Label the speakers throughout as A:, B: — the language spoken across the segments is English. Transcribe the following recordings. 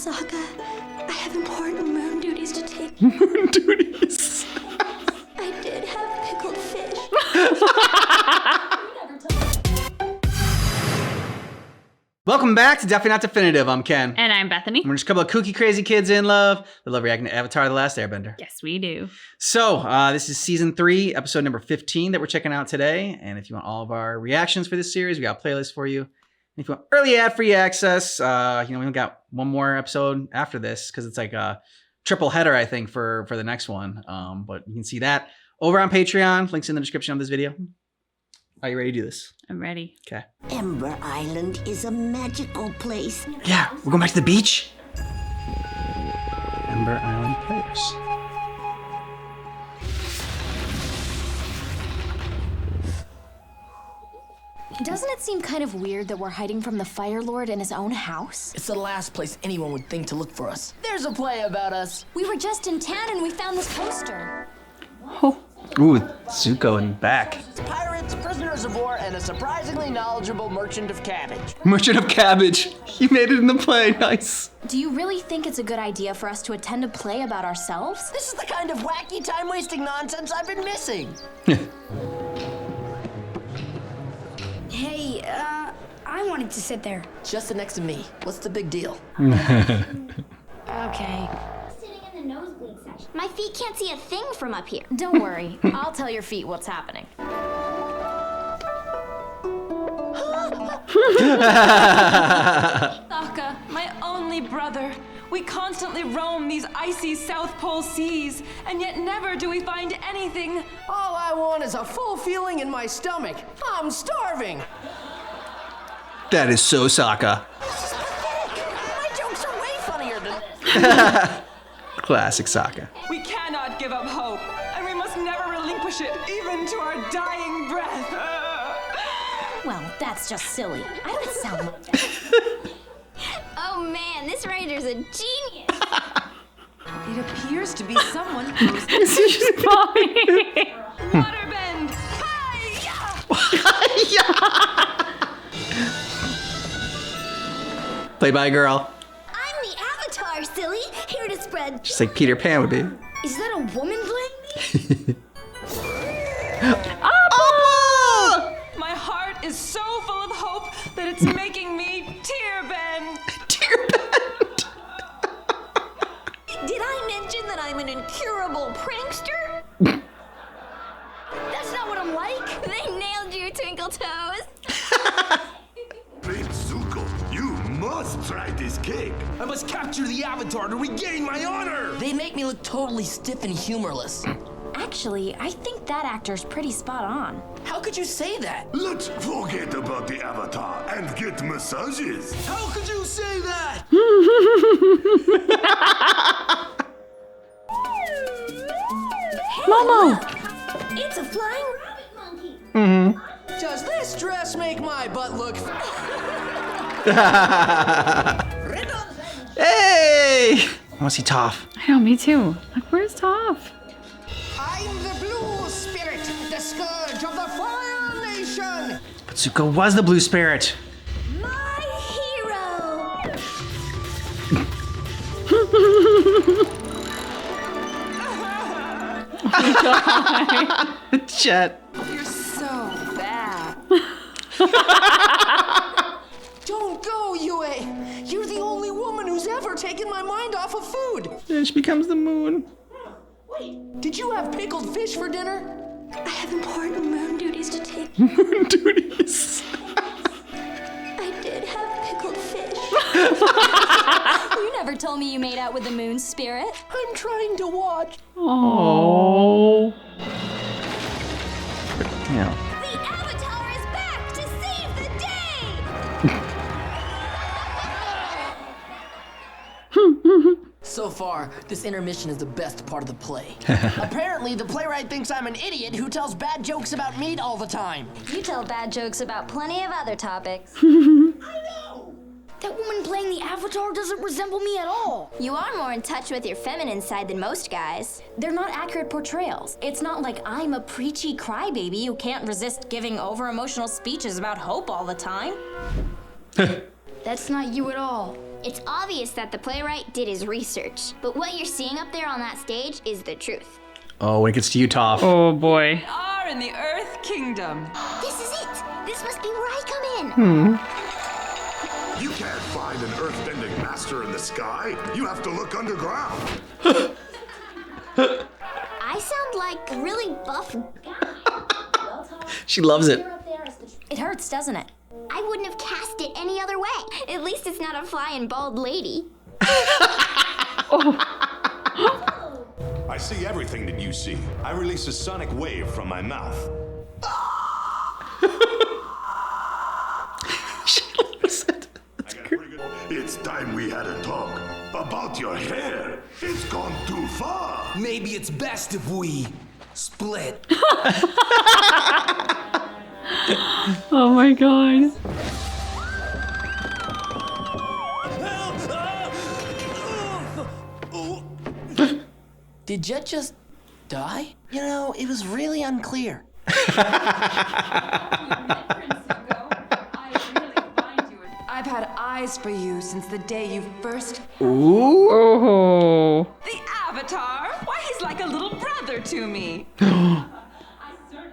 A: Sokka. I have important moon duties to take.
B: Moon duties.
A: I did have pickled fish.
B: Welcome back to Definitely Not Definitive. I'm Ken.
C: And I'm Bethany.
B: We're just a couple of kooky, crazy kids in love. They love reacting to Avatar: The Last Airbender.
C: Yes, we do.
B: So, this is season 3, episode number 15 that we're checking out today. And if you want all of our reactions for this series, we got a playlist for you. And if you want early ad-free access, we only got one more episode after this because it's like a triple header, I think, for the next one. But you can see that over on Patreon. Links in the description of this video. Are you ready to do this?
C: I'm ready.
B: Okay.
D: Ember Island is a magical place.
B: Yeah, we're going back to the beach. Ember Island Players.
E: Doesn't it seem kind of weird that we're hiding from the Fire Lord in his own house?
F: It's the last place anyone would think to look for us. There's a play about us.
E: We were just in town and we found this poster.
B: Oh. Ooh, Zuko in the back.
F: Pirates, prisoners of war, and a surprisingly knowledgeable merchant of cabbage.
B: Merchant of Cabbage. You made it in the play. Nice.
E: Do you really think it's a good idea for us to attend a play about ourselves?
F: This is the kind of wacky, time-wasting nonsense I've been missing.
G: Hey, I wanted to sit there.
F: Just next to me. What's the big deal?
E: Okay.
A: Sitting in the nosebleed section. My feet can't see a thing from up here.
E: Don't worry. I'll tell your feet what's happening.
H: Sokka, my only brother. We constantly roam these icy South Pole seas, and yet never do we find anything.
F: All I want is a full feeling in my stomach. I'm starving.
B: That is so Sokka.
F: This is pathetic. My jokes are way funnier than...
B: Classic Sokka.
H: We cannot give up hope, and we must never relinquish it, even to our dying breath.
E: Well, that's just silly. I don't sound like that.
A: Oh man, this writer's a genius.
H: It appears to be someone who's
C: She's falling.
H: waterbend. Hi-ya!
B: Played by a girl.
A: I'm the Avatar, silly. Here to spread.
B: Just like Peter Pan would be.
G: Is that a woman playing me?
H: My heart is so full of hope that it's making me tear-bend.
A: Did I mention that I'm an incurable prankster?
G: That's not what I'm like.
A: They nailed you, Twinkle Toes.
I: Prince Zuko, you must try this cake.
J: I must capture the Avatar to regain my honor!
F: They make me look totally stiff and humorless.
E: Actually, I think that actor's pretty spot on.
F: How could you say that?
I: Let's forget about the Avatar and get massages.
J: How could you say that?
C: Momo.
A: It's a flying rabbit monkey.
F: Does this dress make my butt look...
B: Hey! I want to see Toph.
C: I know, me too. Like, where's Toph?
F: I'm the blue spirit, the scourge of the Fire Nation!
B: But Zuko was the blue spirit.
A: My hero.
B: Jet.
H: You're so bad.
F: Don't go, Yue! You're the only woman who's ever taken my mind off of food!
B: Then she becomes the moon.
F: Wait, did you have pickled fish for dinner?
A: I have important moon duties to take.
B: Moon duties.
A: I did have pickled fish.
E: You never told me you made out with the moon spirit.
F: I'm trying to watch.
C: Oh.
B: Yeah.
A: The Avatar is back to save the day.
F: So far, this intermission is the best part of the play. Apparently, the playwright thinks I'm an idiot who tells bad jokes about meat all the time.
A: You tell bad jokes about plenty of other topics.
F: I know!
G: That woman playing the Avatar doesn't resemble me at all.
A: You are more in touch with your feminine side than most guys.
E: They're not accurate portrayals. It's not like I'm a preachy crybaby who can't resist giving over-emotional speeches about hope all the time.
G: That's not you at all.
K: It's obvious that the playwright did his research, but what you're seeing up there on that stage is the truth.
B: Oh, when it gets to you, Toph.
C: Oh boy.
H: Are in the Earth Kingdom.
K: This is it! This must be where I come in!
I: You can't find an earth-bending master in the sky. You have to look underground.
K: I sound like a really buff guy.
B: She loves it.
E: It hurts, doesn't it?
K: I wouldn't have cast it any other way. At least it's not a flying bald lady.
I: I see everything that you see. I release a sonic wave from my mouth.
B: She loves it.
I: It's time we had a talk about your hair. It's gone too far.
J: Maybe it's best if we split.
C: Oh my god.
F: Did Jet just die? You know, it was really unclear.
H: I've had eyes for you since the day you first.
B: Ooh.
C: Oh.
H: The Avatar? Why, he's like a little brother to me.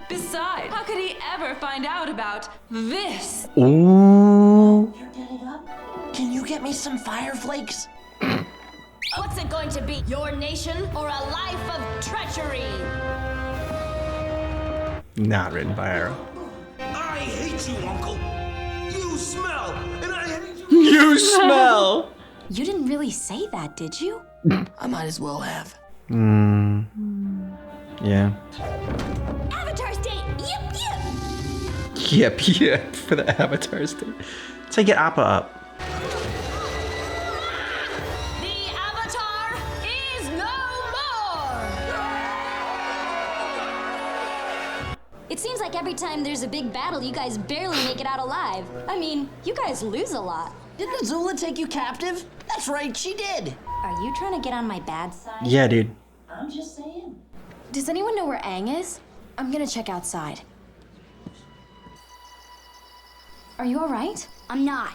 H: Besides, how could he ever find out about this?
B: Ooh.
F: Can you get me some fire flakes?
E: What's it going to be? Your nation or a life of treachery?
B: Not written by Arrow.
J: I hate you, Uncle. You smell, and I hate you.
B: You smell.
E: You didn't really say that, did you?
F: I might as well have.
B: Yeah.
K: Avatar state! Yep, yep!
B: Yep. For the Avatar state. Let's get Appa up.
E: The Avatar is no more!
K: It seems like every time there's a big battle, you guys barely make it out alive. I mean, you guys lose a lot.
F: Didn't Azula take you captive? That's right, she did.
E: Are you trying to get on my bad side?
B: Yeah, dude.
F: I'm just saying.
E: Does anyone know where Aang is? I'm gonna check outside. Are you alright?
G: I'm not.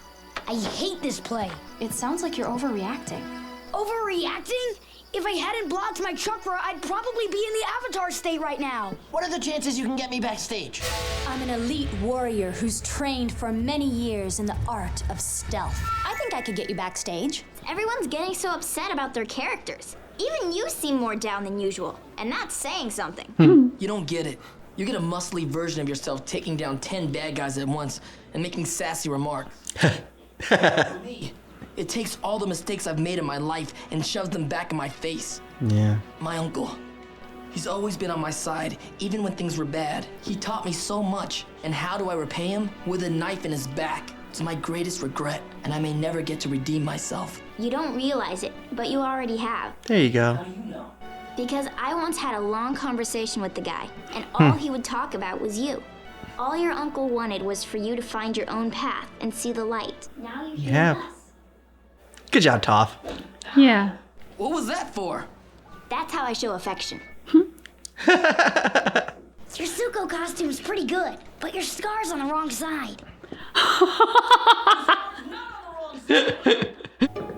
G: I hate this play.
E: It sounds like you're overreacting.
G: Overreacting? If I hadn't blocked my chakra, I'd probably be in the Avatar state right now.
F: What are the chances you can get me backstage?
E: I'm an elite warrior who's trained for many years in the art of stealth. I think I could get you backstage.
K: Everyone's getting so upset about their characters. Even you seem more down than usual, and that's saying something.
F: You don't get it. You get a muscly version of yourself taking down 10 bad guys at once and making sassy remarks. For me, it takes all the mistakes I've made in my life and shoves them back in my face.
B: Yeah.
F: My uncle, he's always been on my side, even when things were bad. He taught me so much, and how do I repay him? With a knife in his back. It's my greatest regret, and I may never get to redeem myself.
K: You don't realize it, but you already have.
B: There you go.
F: How do you know?
K: Because I once had a long conversation with the guy, and all he would talk about was you. All your uncle wanted was for you to find your own path and see the light. Now you
B: have. Good job, Toph.
C: Yeah.
F: What was that for?
K: That's how I show affection.
G: Your Zuko costume's pretty good, but your scar's on the wrong side.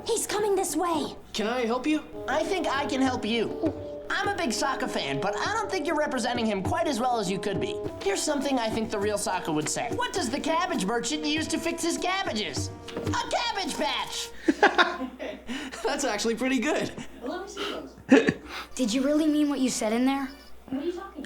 E: He's coming this way.
F: Can I help you? I think I can help you. I'm a big Sokka fan, but I don't think you're representing him quite as well as you could be. Here's something I think the real Sokka would say. What does the cabbage merchant use to fix his cabbages? A cabbage patch! That's actually pretty good.
G: Did you really mean what you said in there?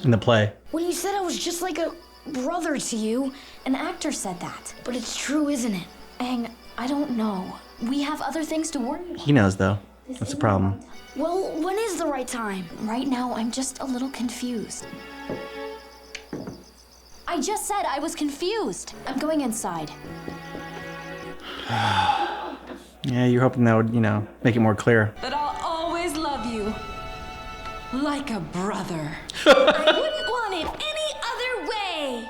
B: In the play.
G: When you said I was just like a brother to you,
E: An actor said that.
G: but it's true, isn't it?
E: Aang, I don't know. We have other things to worry about.
B: He knows, though. That's the problem.
G: Well, when is the right time?
E: Right now, I'm just a little confused. I just said I was confused. I'm going inside.
B: Yeah, you're hoping that would, make it more clear.
H: That I'll always love you. Like a brother.
A: I wouldn't want it any other way.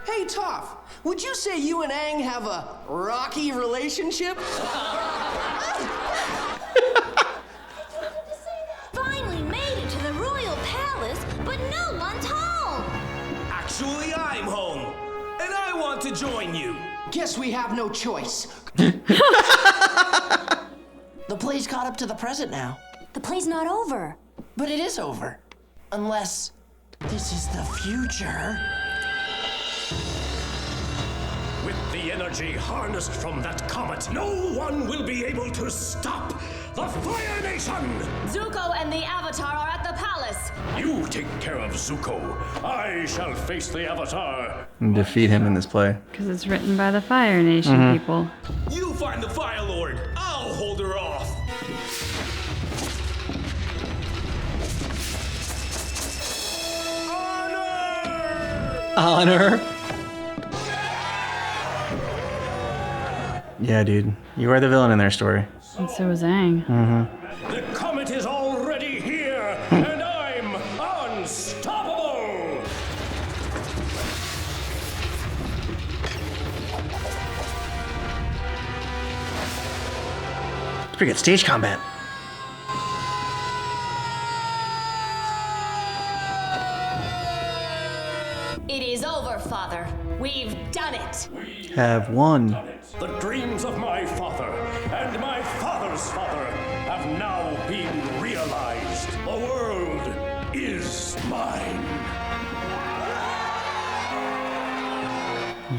F: Hey, Toph, would you say you and Aang have a rocky relationship?
A: Finally made it to the royal palace, but no one's home.
J: Actually, I'm home. and I want to join you.
F: Guess we have no choice. The play's caught up to the present now.
E: The play's not over.
F: But it is over. Unless this is the future.
J: With the energy harnessed from that comet, no one will be able to stop the Fire Nation!
H: Zuko and the Avatar are at the palace.
J: You take care of Zuko. I shall face the Avatar.
B: And defeat him in this play.
C: Because it's written by the Fire Nation people.
J: You find the Fire Lord. I'll hold her off.
B: Honor. Yeah, dude. You are the villain in their story.
C: And so was Aang.
J: The comet is already here, and I'm unstoppable!
B: It's pretty good stage combat.
H: It is over, Father. We've done it.
B: Have won.
J: The dreams of my father and my father's father have now been realized. The world is mine.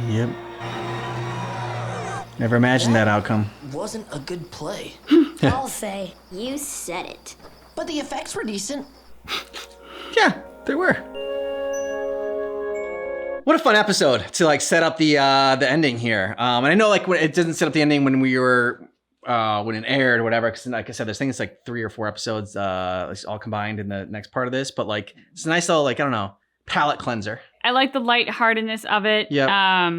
B: Yep. Never imagined that outcome.
F: Wasn't a good play.
G: I'll say.
K: You said it.
F: But the effects were decent.
B: Yeah, they were. What a fun episode to like set up the ending here. And I know like when it doesn't set up the ending when we were when it aired or whatever. Because like I said, there's things like 3 or 4 episodes all combined in the next part of this. But like it's a nice little like I don't know palate cleanser.
C: I like the lightheartedness of it.
B: Yeah.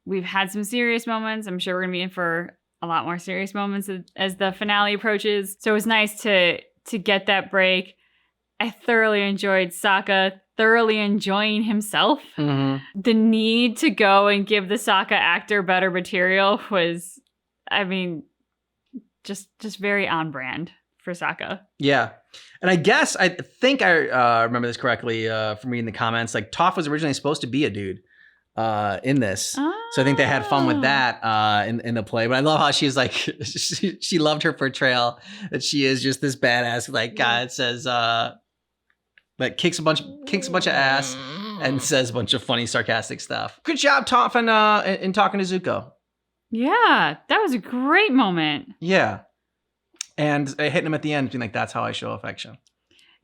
C: We've had some serious moments. I'm sure we're gonna be in for a lot more serious moments as the finale approaches. So it was nice to get that break. I thoroughly enjoyed Sokka thoroughly enjoying himself. The need to go and give the Sokka actor better material was, I mean, just very on brand for Sokka.
B: Yeah. And I guess, I think I remember this correctly from reading the comments, like Toph was originally supposed to be a dude in this. So I think they had fun with that in the play. But I love how she's like, she loved her portrayal that she is just this badass, like God says, like kicks a bunch of ass and says a bunch of funny, sarcastic stuff. Good job, Toph, in talking to Zuko.
C: Yeah, that was a great moment.
B: Yeah. And hitting him at the end, being like, that's how I show affection.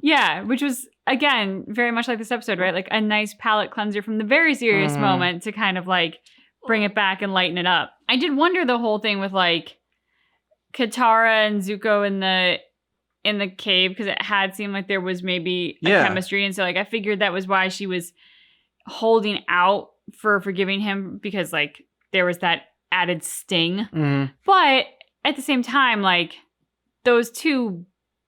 C: Yeah, which was, again, very much like this episode, right? Like a nice palate cleanser from the very serious moment to kind of like bring it back and lighten it up. I did wonder the whole thing with like Katara and Zuko in the cave, because it had seemed like there was maybe a chemistry. And so like I figured that was why she was holding out for forgiving him, because like there was that added sting. But at the same time, like those two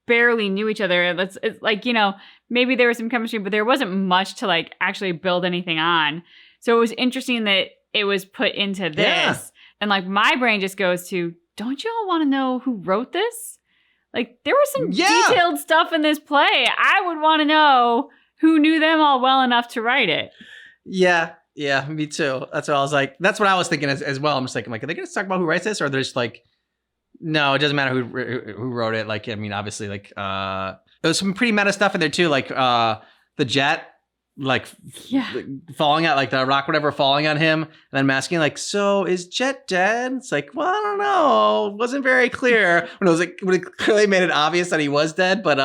C: barely knew each other. It's like, you know, maybe there was some chemistry, but there wasn't much to like actually build anything on. So it was interesting that it was put into this. Yeah. And like my brain just goes to, don't you all want to know who wrote this? Like there was some detailed stuff in this play. I would want to know who knew them all well enough to write it.
B: Yeah, me too. That's what I was like. That's what I was thinking as well. I'm just thinking like, are they going to talk about who writes this, or they're just like, no, it doesn't matter who wrote it. Like, I mean, obviously, like, there's some pretty meta stuff in there too. Like, the jet, like, falling out, like the rock, whatever, falling on him, and then asking, like, so is Jet dead? It's like, well, I don't know. It wasn't very clear when it clearly made it obvious that he was dead. But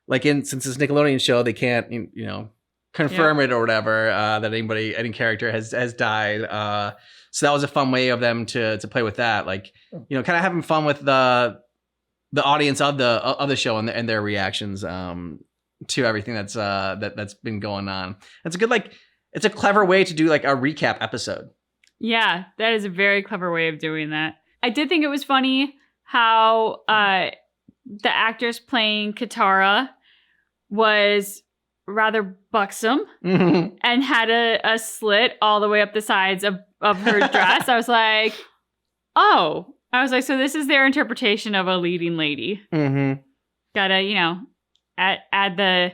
B: like, since it's a Nickelodeon show, they can't, you know, confirm it or whatever that any character has died. So that was a fun way of them to play with that, like, you know, kind of having fun with the audience of the show and their reactions to everything that's been going on. It's a good, like, it's a clever way to do like a recap episode. Yeah, that is a very clever way of doing that. I did think it was funny how the actress playing Katara was rather buxom and had a slit all the way up the sides of her dress. I was like, so this is their interpretation of a leading lady. Gotta, you know, add the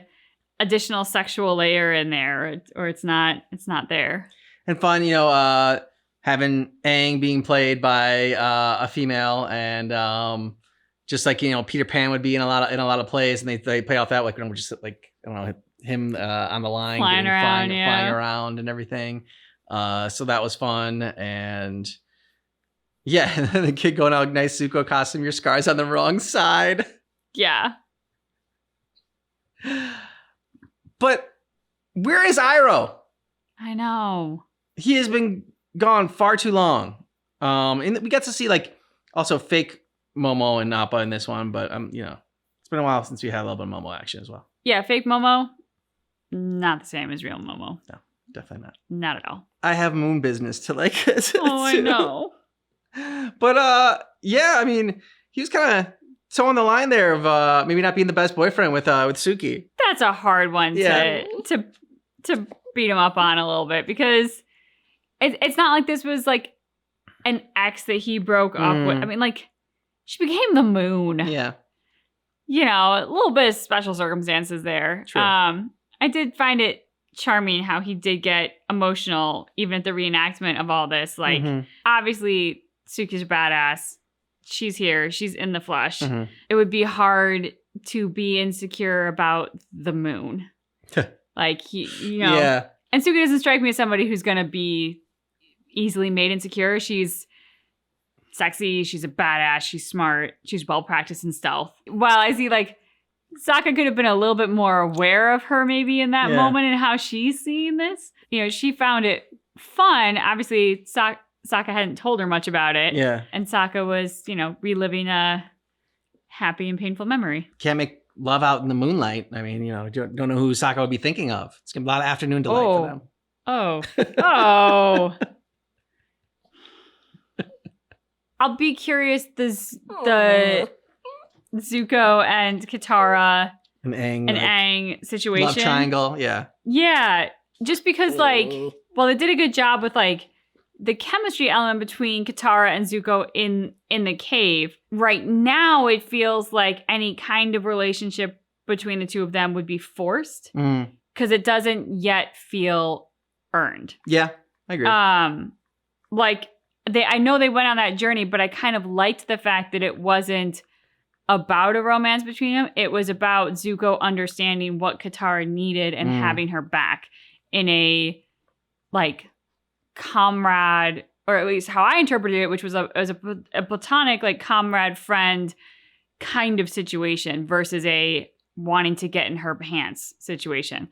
B: additional sexual layer in there, or it's not there. and fun. Having Aang being played by a female, and just like Peter Pan would be in a lot of plays, and they play off that like just like I don't know him on the line
C: flying
B: around and everything. So that was fun, and yeah, the kid going out, nice Zuko costume, your scar's on the wrong side.
C: Yeah.
B: But where is Iroh?
C: I know.
B: He has been gone far too long. And we got to see like also fake Momo and Nappa in this one, but it's been a while since we had a little bit of Momo action as well.
C: Yeah, fake Momo, not the same as real Momo.
B: No, definitely not.
C: Not at all.
B: I have moon business to like.
C: Oh, I know.
B: But yeah, I mean, he was kind of toeing the line there of maybe not being the best boyfriend with Suki.
C: That's a hard one to beat him up on a little bit, because it's not like this was like an ex that he broke up with. I mean, like, she became the moon.
B: Yeah.
C: A little bit of special circumstances there.
B: True.
C: I did find it charming how he did get emotional even at the reenactment of all this. Like, obviously, Suki's a badass. She's here. She's in the flesh. It would be hard to be insecure about the moon. Like,
B: Yeah.
C: And Suki doesn't strike me as somebody who's going to be easily made insecure. She's sexy. She's a badass. She's smart. She's well practiced in stealth. While I see, like, Sokka could have been a little bit more aware of her maybe in that moment and how she's seeing this. She found it fun. Obviously, Sokka hadn't told her much about it.
B: Yeah.
C: And Sokka was, reliving a happy and painful memory.
B: Can't make love out in the moonlight. I mean, don't know who Sokka would be thinking of. It's gonna be a lot of afternoon delight for them.
C: Oh. I'll be curious the Zuko and Katara
B: and
C: Aang situation.
B: Love triangle, yeah.
C: Yeah, just because they did a good job with like the chemistry element between Katara and Zuko in the cave. Right now, it feels like any kind of relationship between the two of them would be forced because it doesn't yet feel earned.
B: Yeah, I agree.
C: I know they went on that journey, but I kind of liked the fact that it wasn't about a romance between them. It was about Zuko understanding what Katara needed and having her back in a like comrade, or at least how I interpreted it, which was a platonic like comrade friend kind of situation versus a wanting to get in her pants situation.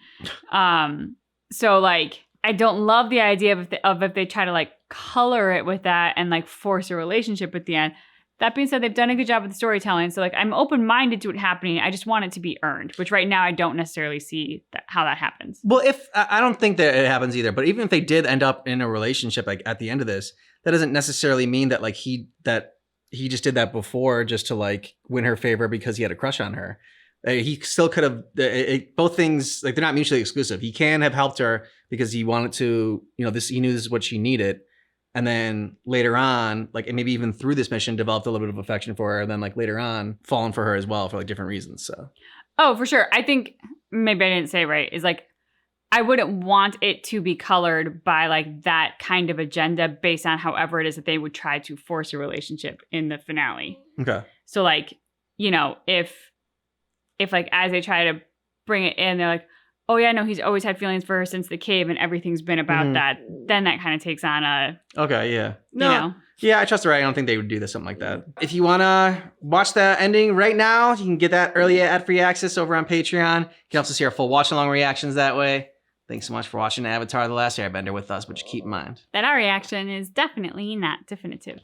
C: So like I don't love the idea of if they try to like color it with that and like force a relationship at the end. That being said, they've done a good job with the storytelling. So like I'm open-minded to it happening. I just want it to be earned, which right now I don't necessarily see how that happens.
B: Well, I don't think that it happens either, but even if they did end up in a relationship like at the end of this, that doesn't necessarily mean that like he just did that before just to like win her favor because he had a crush on her. He still could have both things, like they're not mutually exclusive. He can have helped her because he wanted to, he knew this is what she needed. And then later on, like, and maybe even through this mission, developed a little bit of affection for her. And then like later on, fallen for her as well for like different reasons. So.
C: Oh, for sure. I think maybe I didn't say it right. Is like, I wouldn't want it to be colored by like that kind of agenda based on however it is that they would try to force a relationship in the finale.
B: Okay.
C: So like, if like as they try to bring it in, they're like, oh yeah, no, he's always had feelings for her since the cave and everything's been about that, then that kind of takes on a...
B: Okay, yeah. No, yeah, I trust her. I don't think they would do something like that. If you want to watch the ending right now, you can get that early ad-free access over on Patreon. You can also see our full watch-along reactions that way. Thanks so much for watching Avatar: The Last Airbender with us, but just keep in mind
C: that our reaction is definitely not definitive.